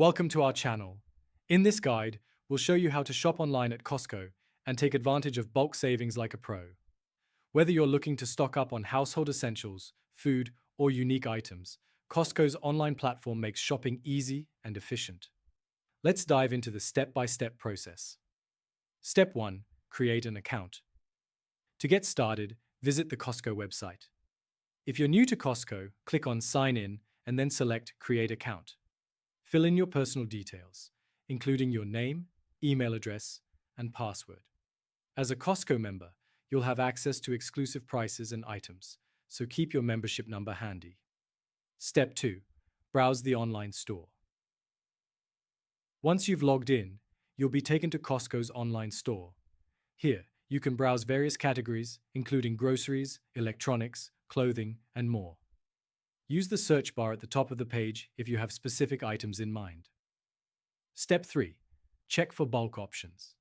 Welcome to our channel. In this guide, we'll show you how to shop online at Costco and take advantage of bulk savings like a pro. Whether you're looking to stock up on household essentials, food, or unique items, Costco's online platform makes shopping easy and efficient. Let's dive into the step-by-step process. Step 1. Create an account. To get started, visit the Costco website. If you're new to Costco, click on Sign In and then select Create Account. Fill in your personal details, including your name, email address, and password. As a Costco member, you'll have access to exclusive prices and items, so keep your membership number handy. Step 2. Browse the online store. Once you've logged in, you'll be taken to Costco's online store. Here, you can browse various categories, including groceries, electronics, clothing, and more. Use the search bar at the top of the page if you have specific items in mind. Step 3. Check for bulk options.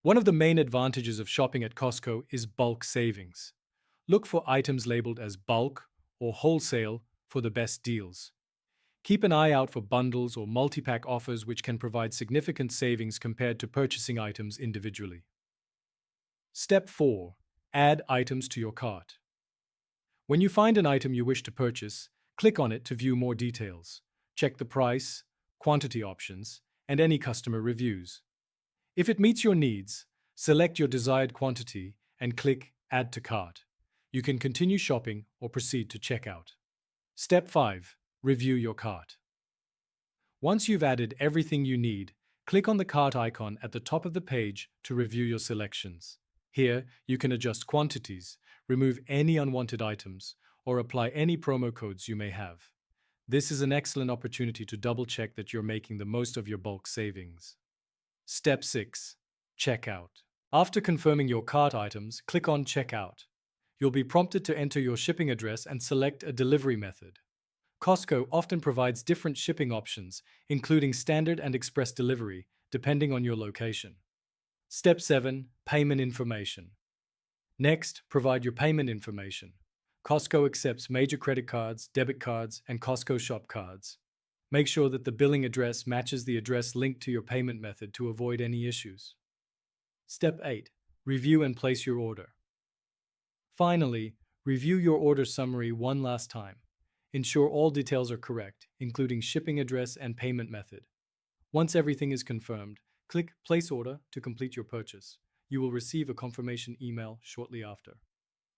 One of the main advantages of shopping at Costco is bulk savings. Look for items labeled as bulk or wholesale for the best deals. Keep an eye out for bundles or multi-pack offers which can provide significant savings compared to purchasing items individually. Step 4. Add items to your cart. When you find an item you wish to purchase, click on it to view more details. Check the price, quantity options, and any customer reviews. If it meets your needs, select your desired quantity and click Add to Cart. You can continue shopping or proceed to checkout. Step 5. Review your cart. Once you've added everything you need, click on the cart icon at the top of the page to review your selections. Here, you can adjust quantities, remove any unwanted items, or apply any promo codes you may have. This is an excellent opportunity to double-check that you're making the most of your bulk savings. Step 6. Checkout. After confirming your cart items, click on Checkout. You'll be prompted to enter your shipping address and select a delivery method. Costco often provides different shipping options, including standard and express delivery, depending on your location. Step 7. Payment information. Next, provide your payment information. Costco accepts major credit cards, debit cards, and Costco shop cards. Make sure that the billing address matches the address linked to your payment method to avoid any issues. Step 8. Review and place your order. Finally, review your order summary one last time. Ensure all details are correct, including shipping address and payment method. Once everything is confirmed, click Place Order to complete your purchase. You will receive a confirmation email shortly after.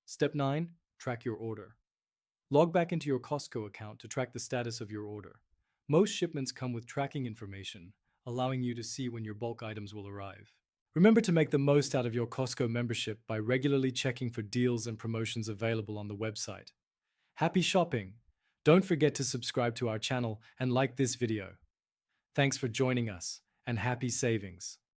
Step 9. Track your order. Log back into your Costco account to track the status of your order. Most shipments come with tracking information, allowing you to see when your bulk items will arrive. Remember to make the most out of your Costco membership by regularly checking for deals and promotions available on the website. Happy shopping! Don't forget to subscribe to our channel and like this video. Thanks for joining us, and happy savings!